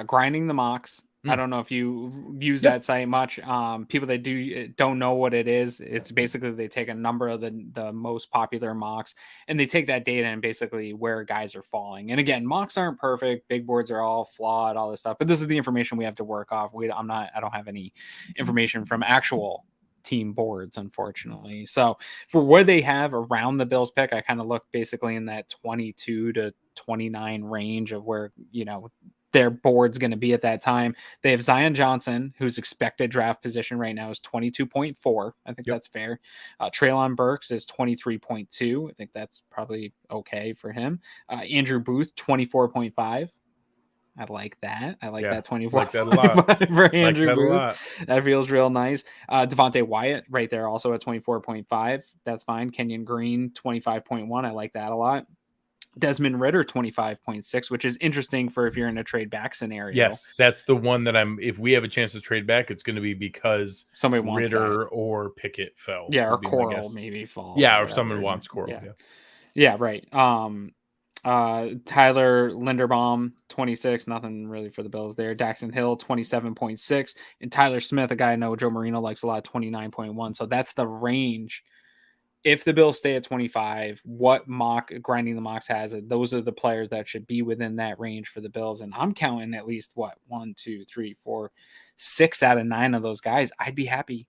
grinding the mocks I don't know if you use Yeah. that site much. People that don't know what it is. It's basically they take a number of the most popular mocks and they take that data and basically where guys are falling. And again, mocks aren't perfect. Big boards are all flawed, all this stuff. But this is the information we have to work off. I don't have any information from actual team boards, unfortunately. So for what they have around the Bills pick, I kind of look basically in that 22 to 29 range of where, their board's going to be at that time. They have Zion Johnson, whose expected draft position right now is 22.4. I think that's fair. Treylon Burks is 23.2. I think that's probably okay for him. Andrew Booth, 24.5. I like that. I like that 24 like that a lot. for Andrew like that Booth. a lot. That feels real nice. Devontae Wyatt right there also at 24.5. That's fine. Kenyon Green, 25.1. I like that a lot. Desmond Ritter 25.6, which is interesting for if you're in a trade back scenario. Yes, that's the one that if we have a chance to trade back, it's going to be because somebody wants Ritter that. or Pickett fell. Yeah, or Coral maybe falls. Yeah, or someone wants Coral. Yeah, right. Tyler Linderbaum 26, nothing really for the Bills there. Daxton Hill 27.6, and Tyler Smith, a guy I know Joe Marino likes a lot, 29.1. So that's the range. If the Bills stay at 25, what grinding the mocks has it, those are the players that should be within that range for the Bills. And I'm counting at least 1, 2, 3, 4, 6 out of 9 of those guys. I'd be happy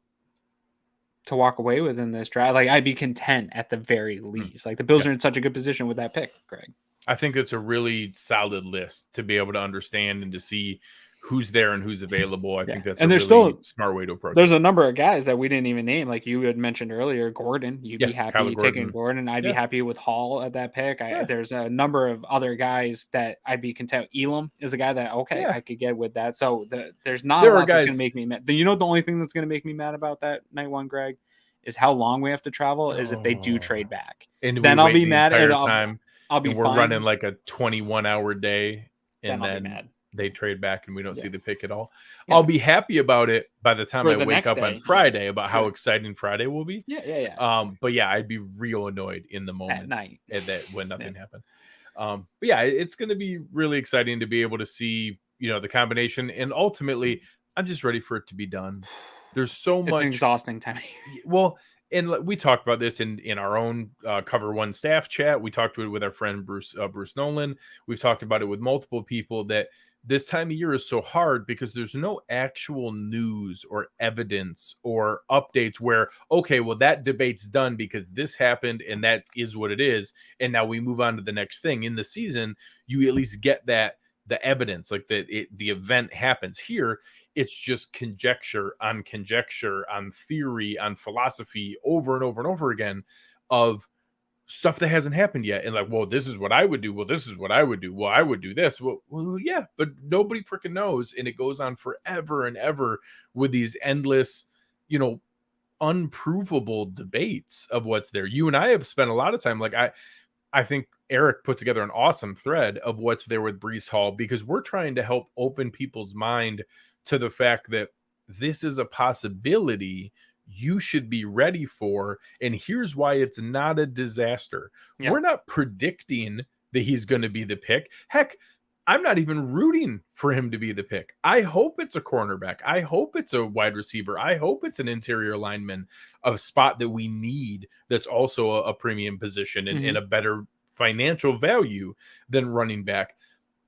to walk away with in this draft. Like, I'd be content at the very least. Like, the Bills are in such a good position with that pick, Greg. I think it's a really solid list to be able to understand and to see who's there and who's available. I think that's a really smart way to approach it. There's a number of guys that we didn't even name. Like you had mentioned earlier, Gordon. You'd be happy taking Gordon. I'd be happy with Hall at that pick. There's a number of other guys that I'd be content. Elam is a guy that, I could get with that. So there's not a lot that's going to make me mad. The only thing that's going to make me mad about that night one, Greg, is how long we have to travel is if they do trade back. And then I'll be mad. And I'll be we're fine. running like a 21-hour day. And then I'll be mad. They trade back and we don't see the pick at all. I'll be happy about it by the time I wake up on Friday about how exciting Friday will be. But I'd be real annoyed in the moment at night when nothing happened. But it's going to be really exciting to be able to see, the combination. And ultimately, I'm just ready for it to be done. There's so much. It's an exhausting time. Well, and we talked about this in our own Cover One staff chat. We talked with our friend Bruce Nolan. We've talked about it with multiple people that this time of year is so hard because there's no actual news or evidence or updates where, okay, well, that debate's done because this happened and that is what it is. And now we move on to the next thing. In the season, you at least get the evidence, like the event happens. Here, it's just conjecture on theory, on philosophy over and over and over again of stuff that hasn't happened yet. And like, well, this is what I would do. Well, this is what I would do. Well, I would do this. Well, yeah, but nobody freaking knows. And it goes on forever and ever with these endless, unprovable debates of what's there. You and I have spent a lot of time. Like I think Eric put together an awesome thread of what's there with Breece Hall, because we're trying to help open people's mind to the fact that this is a possibility you should be ready for. And here's why it's not a disaster. Yeah. We're not predicting that he's going to be the pick. Heck, I'm not even rooting for him to be the pick. I hope it's a cornerback. I hope it's a wide receiver. I hope it's an interior lineman, a spot that we need that's also a premium position and a better financial value than running back.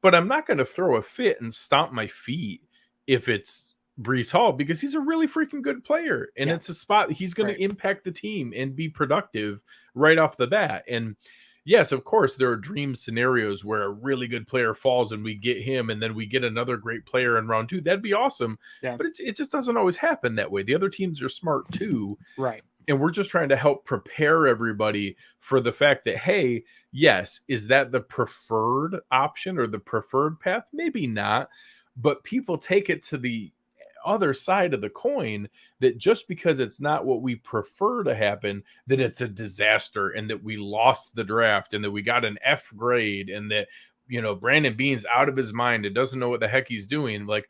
But I'm not going to throw a fit and stomp my feet if it's Breece Hall, because he's a really freaking good player. And it's a spot he's going to impact the team and be productive right off the bat. And yes, of course, there are dream scenarios where a really good player falls and we get him and then we get another great player in round 2. That'd be awesome. Yeah. But it just doesn't always happen that way. The other teams are smart too. Right. And we're just trying to help prepare everybody for the fact that, hey, yes, is that the preferred option or the preferred path? Maybe not. But people take it to the other side of the coin that just because it's not what we prefer to happen, that it's a disaster and that we lost the draft and that we got an F grade and that, Brandon Beane's out of his mind and doesn't know what the heck he's doing. Like,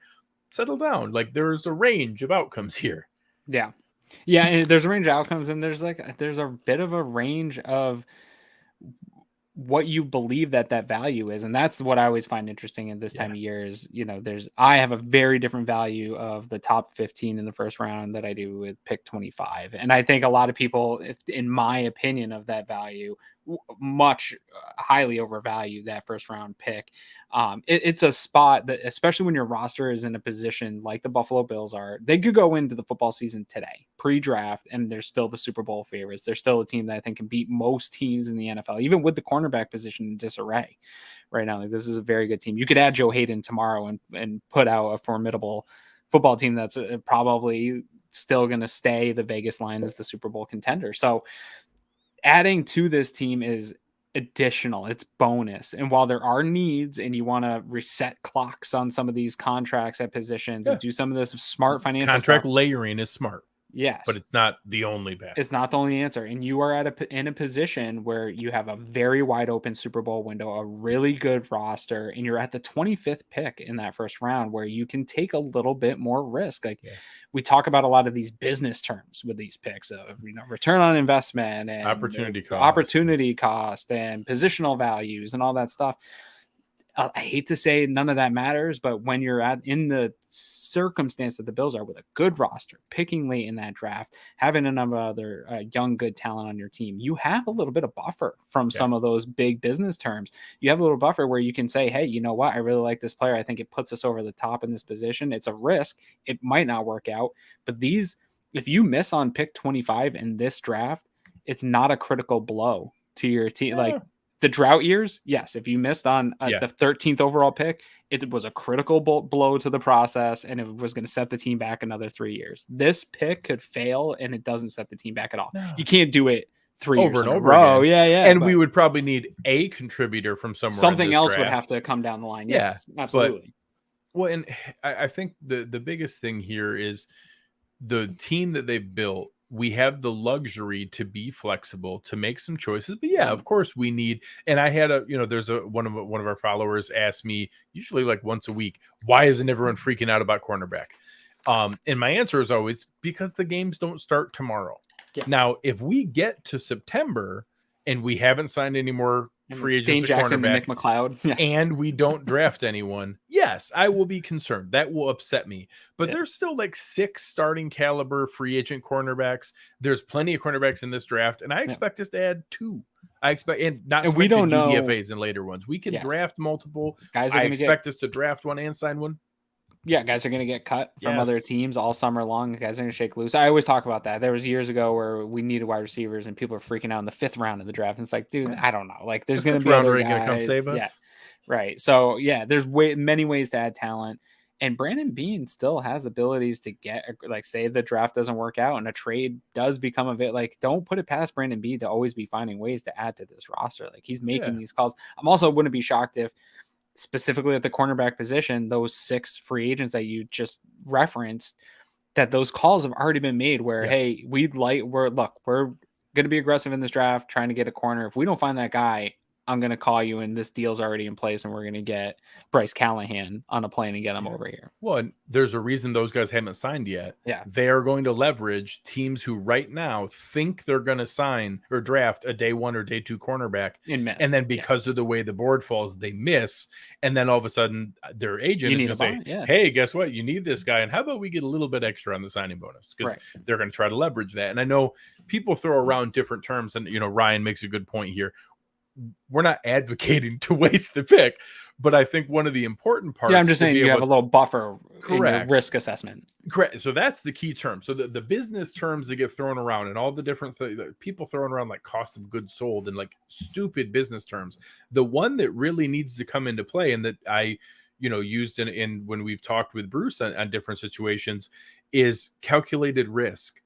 settle down. Like, there's a range of outcomes here. Yeah. Yeah. And there's a range of outcomes and there's a bit of a range of what you believe that value is. And that's what I always find interesting in this time of year is, I have a very different value of the top 15 in the first round that I do with pick 25. And I think a lot of people, in my opinion of that value, much highly overvalue that first round pick. It's a spot that, especially when your roster is in a position like the Buffalo Bills are, they could go into the football season today, pre-draft, and they're still the Super Bowl favorites. They're still a team that I think can beat most teams in the NFL, even with the cornerback position in disarray right now. Like, this is a very good team. You could add Joe Hayden tomorrow and put out a formidable football team that's probably still going to stay the Vegas line as the Super Bowl contender. So adding to this team is additional, it's bonus. And while there are needs and you want to reset clocks on some of these contracts at positions and do some of this smart financial contract stuff, layering is smart. yes, but it's not the only path. It's not the only answer. And you are in a position where you have a very wide open Super Bowl window, a really good roster, and you're at the 25th pick in that first round where you can take a little bit more risk. Like we talk about a lot of these business terms with these picks of, return on investment and opportunity cost and positional values and all that stuff. I hate to say none of that matters, but when you're in the circumstance that the Bills are with a good roster, picking late in that draft, having a number of other young, good talent on your team, you have a little bit of buffer from some of those big business terms. You have a little buffer where you can say, hey, you know what? I really like this player. I think it puts us over the top in this position. It's a risk. It might not work out, but if you miss on pick 25 in this draft, it's not a critical blow to your team. Like, the drought years, yes. If you missed on the 13th overall pick, it was a critical blow to the process, and it was going to set the team back another 3 years. This pick could fail, and it doesn't set the team back at all. No. You can't do it three years in a row. Yeah. And we would probably need a contributor from somewhere. Something else would have to come down the line. Yes, absolutely. And I think the biggest thing here is the team that they've built. We have the luxury to be flexible, to make some choices. But of course we need, and I had there's one of our followers asked me, usually like once a week, why isn't everyone freaking out about cornerback? And my answer is always because the games don't start tomorrow. Yeah. Now, if we get to September and we haven't signed any more free agents, Dane Jackson and Nick McLeod, and we don't draft anyone, yes, I will be concerned. That will upset me. But there's still like 6 starting caliber free agent cornerbacks. There's plenty of cornerbacks in this draft, and I expect us to add 2. I expect, and we don't know UDFAs and later ones. We can draft multiple. Guys, I expect us to draft one and sign one. Yeah, guys are going to get cut from other teams all summer long. Guys are going to shake loose. I always talk about that. There was years ago where we needed wide receivers and people are freaking out in the 5th round of the draft. And it's like, dude, I don't know. Like, there's going to be other guys. Gonna come save us? Yeah, right. So, there's many ways to add talent. And Brandon Beane still has abilities to get, like, say the draft doesn't work out and a trade does become a bit, like, don't put it past Brandon Beane to always be finding ways to add to this roster. Like, he's making these calls. I'm also wouldn't be shocked if, specifically at the cornerback position, those 6 free agents that you just referenced, that those calls have already been made where, hey, we're going to be aggressive in this draft, trying to get a corner. If we don't find that guy, I'm going to call you and this deal's already in place and we're going to get Bryce Callahan on a plane and get him over here. Well, and there's a reason those guys haven't signed yet. Yeah. They are going to leverage teams who right now think they're going to sign or draft a day 1 or day 2 cornerback. And then because of the way the board falls, they miss. And then all of a sudden their agent is going to say, hey, guess what? You need this guy. And how about we get a little bit extra on the signing bonus? Because they're going to try to leverage that. And I know people throw around different terms, and, Ryan makes a good point here. We're not advocating to waste the pick, but I think one of the important parts. Yeah, I'm just saying you have a little buffer in your risk assessment. Correct. So that's the key term. So the business terms that get thrown around and all the different people throwing around like cost of goods sold and like stupid business terms. The one that really needs to come into play and that I, used in when we've talked with Bruce on different situations is calculated risk.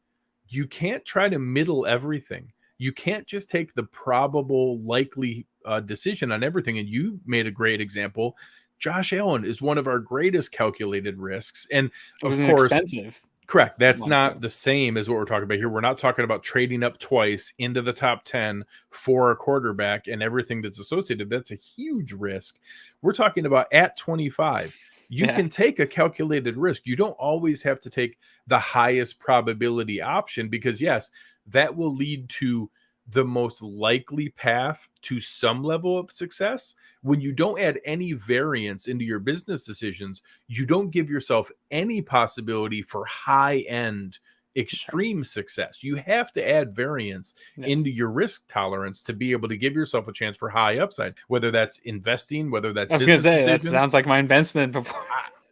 You can't try to middle everything. You can't just take the probable likely decision on everything. And you made a great example. Josh Allen is one of our greatest calculated risks. And of course, expensive. Correct. That's not the same as what we're talking about here. We're not talking about trading up twice into the top 10 for a quarterback and everything that's associated. That's a huge risk. We're talking about at 25. You can take a calculated risk. You don't always have to take the highest probability option because, yes, that will lead to the most likely path to some level of success. When you don't add any variance into your business decisions, you don't give yourself any possibility for high end extreme success. You have to add variance into your risk tolerance to be able to give yourself a chance for high upside, whether that's investing, whether that's I was going to business say, that decisions. sounds like my investment before.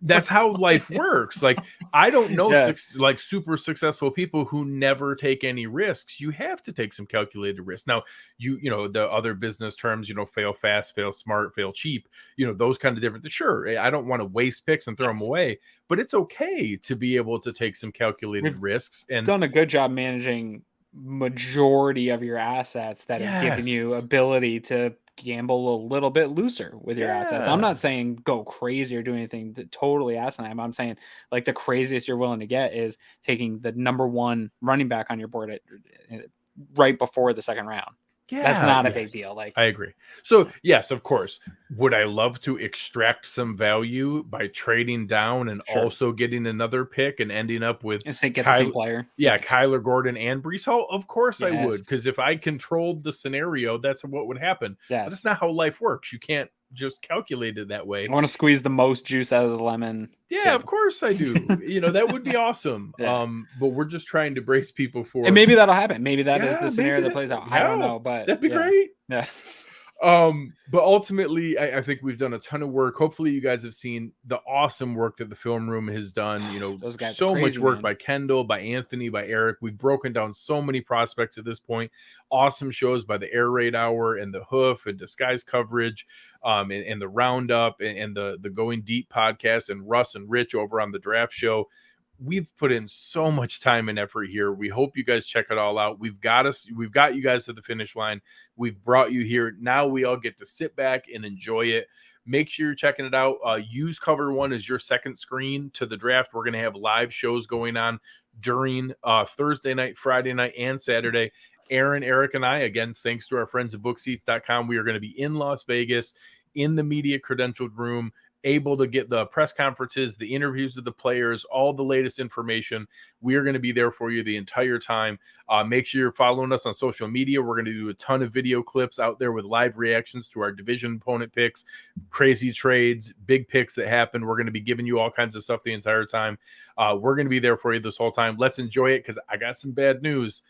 That's how life works. Like, I don't know Yeah. like super successful people who never take any risks. You have to take some calculated risks. Now, you know, the other business terms, you know, fail fast, fail smart, fail cheap, you know, those kind of different. Sure, I don't want to waste picks and throw them away, but it's okay to be able to take some calculated risks. And done a good job managing majority of your assets that have given you ability to gamble a little bit looser with your assets. I'm not saying go crazy or do anything that totally asinine. I'm saying like the craziest you're willing to get is taking the number one running back on your board right before the second round. That's not a big deal. Like, I agree. So yes, of course, would I love to extract some value by trading down and also getting another pick and ending up with and get the same player? Yeah, Kyler Gordon and Breece Hall. Of course I would, because if I controlled the scenario, that's what would happen. But that's not how life works. You can't just calculate it that way. I want to squeeze the most juice out of the lemon. Yeah, of course I do. You know, that would be awesome. But we're just trying to brace people for, and maybe that'll happen. Maybe that is the scenario that plays out. I don't know, but that'd be great. Yeah. But ultimately, I think we've done a ton of work. Hopefully you guys have seen the awesome work that the film room has done. You know, those guys so crazy, much work man. by Kendall, by Anthony, by Eric. We've broken down so many prospects at this point. Awesome shows by the Air Raid Hour and the Hoof and Disguise Coverage, and the Roundup and the Going Deep podcast, and Russ and Rich over on the Draft Show. We've put in so much time and effort here. We hope you guys check it all out. We've got you guys to the finish line. We've brought you here. Now we all get to sit back and enjoy it. Make sure you're checking it out. Use Cover One as your second screen to the draft. We're going to have live shows going on during Thursday night, Friday night, and Saturday. Aaron, Eric, and I, again, thanks to our friends at bookseats.com, we are going to be in Las Vegas in the media credentialed room, able to get the press conferences, the interviews of the players, all the latest information. We are going to be there for you the entire time. Make sure you're following us on social media. We're going to do a ton of video clips out there with live reactions to our division opponent picks, crazy trades, big picks that happen. We're going to be giving you all kinds of stuff the entire time. We're going to be there for you this whole time. Let's enjoy it, because I got some bad news.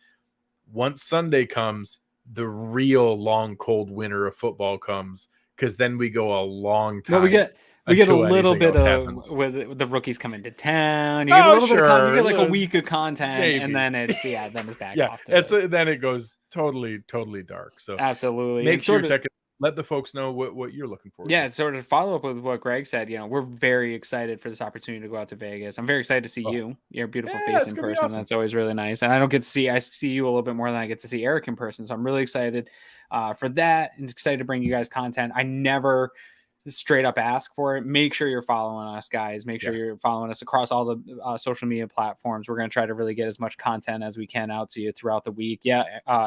Once Sunday comes, the real long, cold winter of football comes, because then we go a long time. Well, we get a little bit of with the rookies coming to town. You get a little bit of you get like a week of content, and then it's then it's back off. Then it goes totally dark. So absolutely, make sure you check it. Let the folks know what you're looking for. Yeah, sort of follow up with what Greg said. You know, we're very excited for this opportunity to go out to Vegas. I'm very excited to see you, your beautiful face in person. Awesome. That's always really nice. And I see you a little bit more than I get to see Eric in person. So I'm really excited for that, and excited to bring you guys content. I never straight up ask for it. Make sure you're following us, guys. Make sure you're following us across all the social media platforms. We're going to try to really get as much content as we can out to you throughout the week.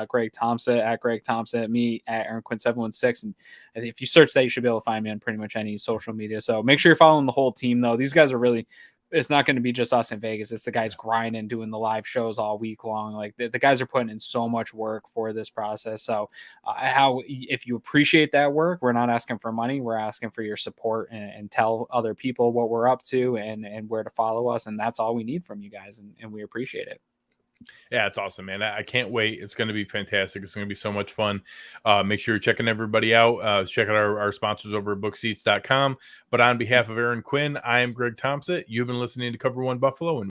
Greg Thompson at Greg Thompson, at me at Aaron Quinn 716. And if you search that, you should be able to find me on pretty much any social media. So make sure you're following the whole team, though. These guys are really, it's not going to be just us in Vegas. It's the guys grinding, doing the live shows all week long. Like the guys are putting in so much work for this process. So if you appreciate that work, we're not asking for money. We're asking for your support, and tell other people what we're up to and where to follow us. And that's all we need from you guys. And we appreciate it. Yeah, it's awesome, man. I can't wait. It's going to be fantastic. It's going to be so much fun. Make sure you're checking everybody out. Check out our sponsors over at bookseats.com. But on behalf of Aaron Quinn, I am Greg Thompson. You've been listening to Cover One Buffalo, and